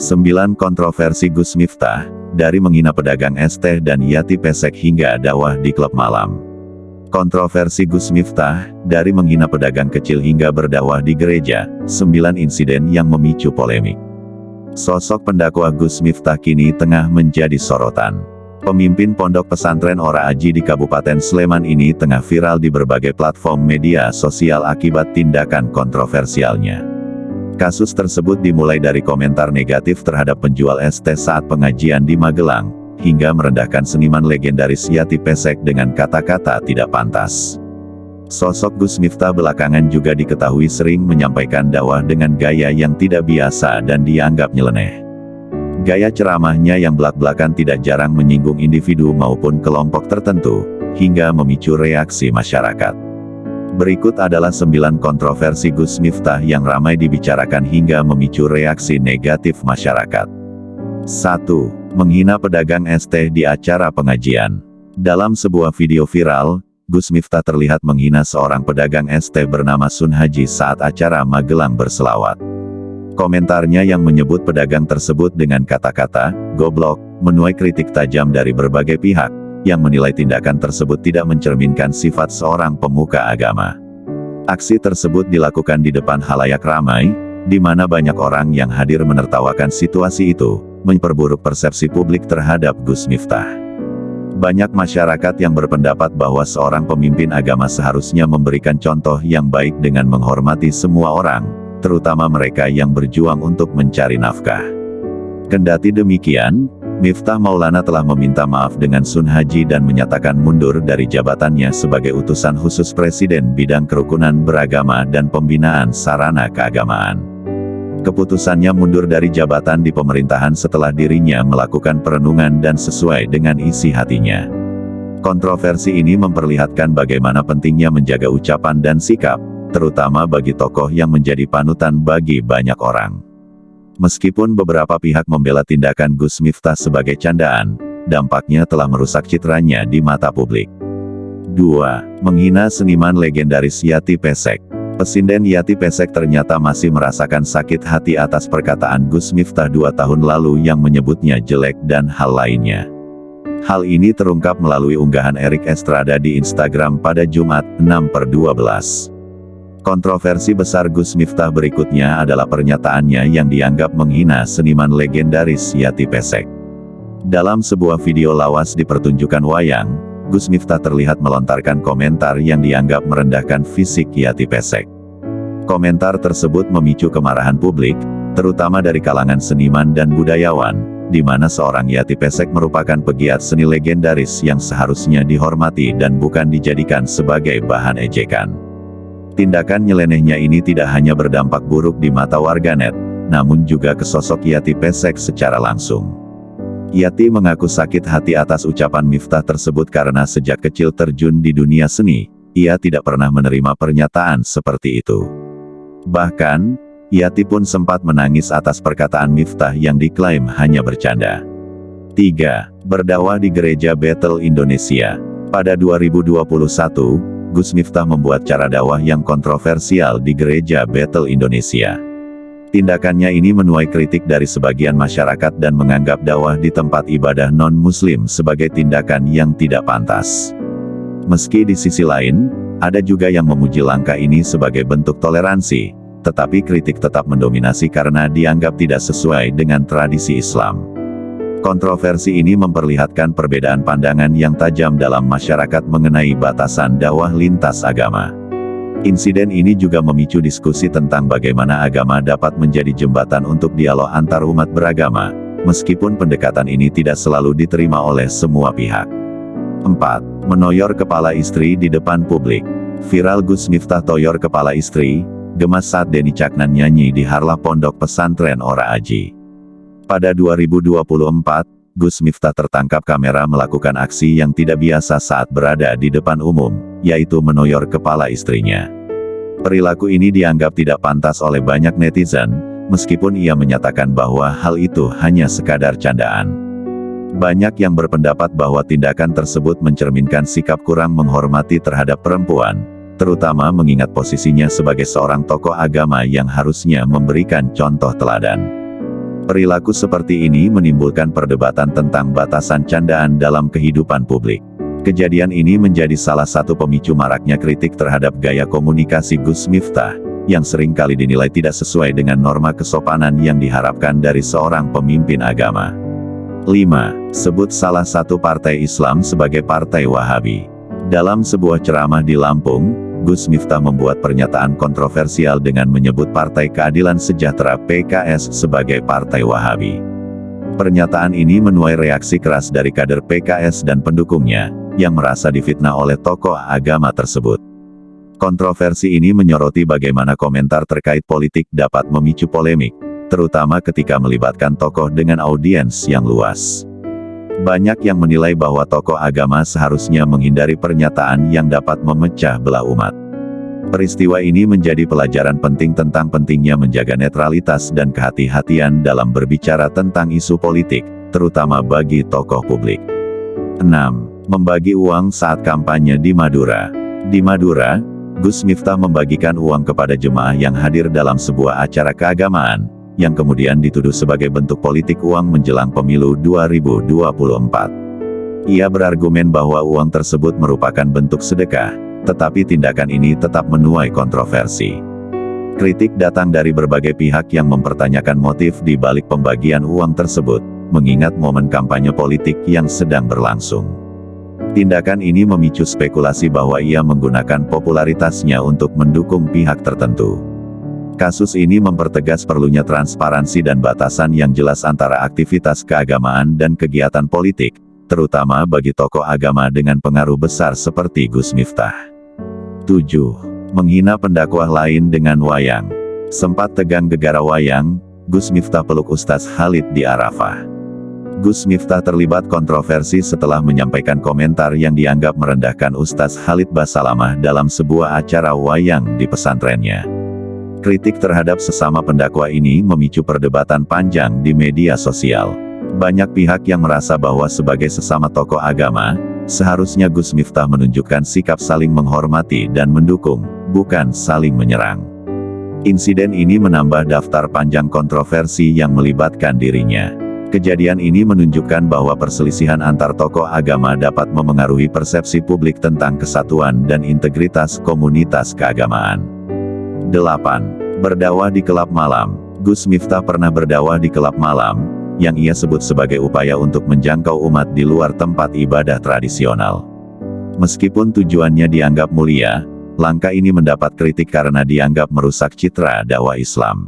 9 kontroversi Gus Miftah, dari menghina pedagang es teh dan Yati Pesek hingga dakwah di klub malam. Kontroversi Gus Miftah, dari menghina pedagang kecil hingga berdakwah di gereja, 9 insiden yang memicu polemik. Sosok pendakwah Gus Miftah kini tengah menjadi sorotan. Pemimpin pondok pesantren Ora Aji di Kabupaten Sleman ini tengah viral di berbagai platform media sosial akibat tindakan kontroversialnya. Kasus tersebut dimulai dari komentar negatif terhadap penjual es teh saat pengajian di Magelang, hingga merendahkan seniman legendaris Yati Pesek dengan kata-kata tidak pantas. Sosok Gus Miftah belakangan juga diketahui sering menyampaikan dakwah dengan gaya yang tidak biasa dan dianggap nyeleneh. Gaya ceramahnya yang belak-belakan tidak jarang menyinggung individu maupun kelompok tertentu, hingga memicu reaksi masyarakat. Berikut adalah 9 kontroversi Gus Miftah yang ramai dibicarakan hingga memicu reaksi negatif masyarakat. 1. Menghina pedagang es teh di acara pengajian. Dalam sebuah video viral, Gus Miftah terlihat menghina seorang pedagang es teh bernama Sun Haji saat acara Magelang berselawat. Komentarnya yang menyebut pedagang tersebut dengan kata-kata "goblok" menuai kritik tajam dari berbagai pihak, yang menilai tindakan tersebut tidak mencerminkan sifat seorang pemuka agama. Aksi tersebut dilakukan di depan halayak ramai, di mana banyak orang yang hadir menertawakan situasi itu, memperburuk persepsi publik terhadap Gus Miftah. Banyak masyarakat yang berpendapat bahwa seorang pemimpin agama seharusnya memberikan contoh yang baik dengan menghormati semua orang, terutama mereka yang berjuang untuk mencari nafkah. Kendati demikian, Miftah Maulana telah meminta maaf dengan Sun Haji dan menyatakan mundur dari jabatannya sebagai utusan khusus Presiden bidang kerukunan beragama dan pembinaan sarana keagamaan. Keputusannya mundur dari jabatan di pemerintahan setelah dirinya melakukan perenungan dan sesuai dengan isi hatinya. Kontroversi ini memperlihatkan bagaimana pentingnya menjaga ucapan dan sikap, terutama bagi tokoh yang menjadi panutan bagi banyak orang. Meskipun beberapa pihak membela tindakan Gus Miftah sebagai candaan, dampaknya telah merusak citranya di mata publik. 2. Menghina seniman legendaris Yati Pesek. Pesinden Yati Pesek ternyata masih merasakan sakit hati atas perkataan Gus Miftah 2 tahun lalu yang menyebutnya jelek dan hal lainnya. Hal ini terungkap melalui unggahan Erik Estrada di Instagram pada Jumat, 6/12. Kontroversi besar Gus Miftah berikutnya adalah pernyataannya yang dianggap menghina seniman legendaris Yati Pesek. Dalam sebuah video lawas di pertunjukan wayang, Gus Miftah terlihat melontarkan komentar yang dianggap merendahkan fisik Yati Pesek. Komentar tersebut memicu kemarahan publik, terutama dari kalangan seniman dan budayawan, di mana seorang Yati Pesek merupakan pegiat seni legendaris yang seharusnya dihormati dan bukan dijadikan sebagai bahan ejekan. Tindakan nyelenehnya ini tidak hanya berdampak buruk di mata warganet, namun juga ke sosok Yati Pesek secara langsung. Yati mengaku sakit hati atas ucapan Miftah tersebut karena sejak kecil terjun di dunia seni, ia tidak pernah menerima pernyataan seperti itu. Bahkan, Yati pun sempat menangis atas perkataan Miftah yang diklaim hanya bercanda. 3. Berdakwah di Gereja Bethel Indonesia. Pada 2021, Gus Miftah membuat cara dakwah yang kontroversial di Gereja Bethel Indonesia. Tindakannya ini menuai kritik dari sebagian masyarakat dan menganggap dakwah di tempat ibadah non-muslim sebagai tindakan yang tidak pantas. Meski di sisi lain, ada juga yang memuji langkah ini sebagai bentuk toleransi, tetapi kritik tetap mendominasi karena dianggap tidak sesuai dengan tradisi Islam. Kontroversi ini memperlihatkan perbedaan pandangan yang tajam dalam masyarakat mengenai batasan dakwah lintas agama. Insiden ini juga memicu diskusi tentang bagaimana agama dapat menjadi jembatan untuk dialog antar umat beragama, meskipun pendekatan ini tidak selalu diterima oleh semua pihak. 4. Menoyor kepala istri di depan publik. Viral Gus Miftah toyor kepala istri, gemas saat Denny Caknan nyanyi di harlah pondok pesantren Ora Aji. Pada 2024, Gus Miftah tertangkap kamera melakukan aksi yang tidak biasa saat berada di depan umum, yaitu menoyor kepala istrinya. Perilaku ini dianggap tidak pantas oleh banyak netizen, meskipun ia menyatakan bahwa hal itu hanya sekadar candaan. Banyak yang berpendapat bahwa tindakan tersebut mencerminkan sikap kurang menghormati terhadap perempuan, terutama mengingat posisinya sebagai seorang tokoh agama yang harusnya memberikan contoh teladan. Perilaku seperti ini menimbulkan perdebatan tentang batasan candaan dalam kehidupan publik. Kejadian ini menjadi salah satu pemicu maraknya kritik terhadap gaya komunikasi Gus Miftah, yang seringkali dinilai tidak sesuai dengan norma kesopanan yang diharapkan dari seorang pemimpin agama. 5. Sebut salah satu partai Islam sebagai Partai Wahabi. Dalam sebuah ceramah di Lampung, Gus Miftah membuat pernyataan kontroversial dengan menyebut Partai Keadilan Sejahtera (PKS) sebagai Partai Wahabi. Pernyataan ini menuai reaksi keras dari kader PKS dan pendukungnya, yang merasa difitnah oleh tokoh agama tersebut. Kontroversi ini menyoroti bagaimana komentar terkait politik dapat memicu polemik, terutama ketika melibatkan tokoh dengan audiens yang luas. Banyak yang menilai bahwa tokoh agama seharusnya menghindari pernyataan yang dapat memecah belah umat. Peristiwa ini menjadi pelajaran penting tentang pentingnya menjaga netralitas dan kehati-hatian dalam berbicara tentang isu politik, terutama bagi tokoh publik. 6. Membagi uang saat kampanye di Madura. Di Madura, Gus Miftah membagikan uang kepada jemaah yang hadir dalam sebuah acara keagamaan, yang kemudian dituduh sebagai bentuk politik uang menjelang pemilu 2024. Ia berargumen bahwa uang tersebut merupakan bentuk sedekah, tetapi tindakan ini tetap menuai kontroversi. Kritik datang dari berbagai pihak yang mempertanyakan motif di balik pembagian uang tersebut, mengingat momen kampanye politik yang sedang berlangsung. Tindakan ini memicu spekulasi bahwa ia menggunakan popularitasnya untuk mendukung pihak tertentu. Kasus ini mempertegas perlunya transparansi dan batasan yang jelas antara aktivitas keagamaan dan kegiatan politik, terutama bagi tokoh agama dengan pengaruh besar seperti Gus Miftah. 7. Menghina pendakwah lain dengan wayang. Sempat tegang gegara wayang, Gus Miftah peluk Ustaz Khalid di Arafah. Gus Miftah terlibat kontroversi setelah menyampaikan komentar yang dianggap merendahkan Ustaz Khalid Basalamah dalam sebuah acara wayang di pesantrennya. Kritik terhadap sesama pendakwah ini memicu perdebatan panjang di media sosial. Banyak pihak yang merasa bahwa sebagai sesama tokoh agama, seharusnya Gus Miftah menunjukkan sikap saling menghormati dan mendukung, bukan saling menyerang. Insiden ini menambah daftar panjang kontroversi yang melibatkan dirinya. Kejadian ini menunjukkan bahwa perselisihan antar tokoh agama dapat memengaruhi persepsi publik tentang kesatuan dan integritas komunitas keagamaan. 8. Berdakwah di kelab malam. Gus Miftah pernah berdakwah di kelab malam, yang ia sebut sebagai upaya untuk menjangkau umat di luar tempat ibadah tradisional. Meskipun tujuannya dianggap mulia, langkah ini mendapat kritik karena dianggap merusak citra dakwah Islam.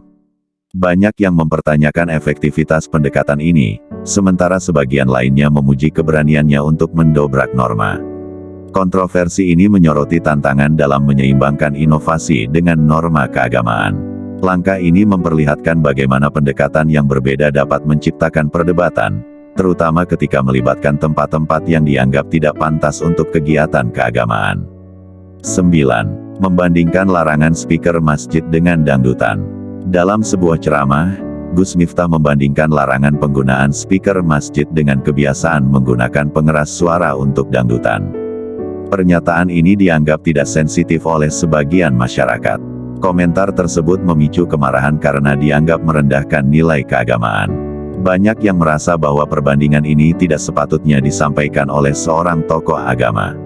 Banyak yang mempertanyakan efektivitas pendekatan ini, sementara sebagian lainnya memuji keberaniannya untuk mendobrak norma. Kontroversi ini menyoroti tantangan dalam menyeimbangkan inovasi dengan norma keagamaan. Langkah ini memperlihatkan bagaimana pendekatan yang berbeda dapat menciptakan perdebatan, terutama ketika melibatkan tempat-tempat yang dianggap tidak pantas untuk kegiatan keagamaan. 9. Membandingkan larangan speaker masjid dengan dangdutan. Dalam sebuah ceramah, Gus Miftah membandingkan larangan penggunaan speaker masjid dengan kebiasaan menggunakan pengeras suara untuk dangdutan. Pernyataan ini dianggap tidak sensitif oleh sebagian masyarakat. Komentar tersebut memicu kemarahan karena dianggap merendahkan nilai keagamaan. Banyak yang merasa bahwa perbandingan ini tidak sepatutnya disampaikan oleh seorang tokoh agama.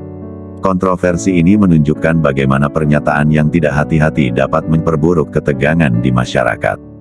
Kontroversi ini menunjukkan bagaimana pernyataan yang tidak hati-hati dapat memperburuk ketegangan di masyarakat.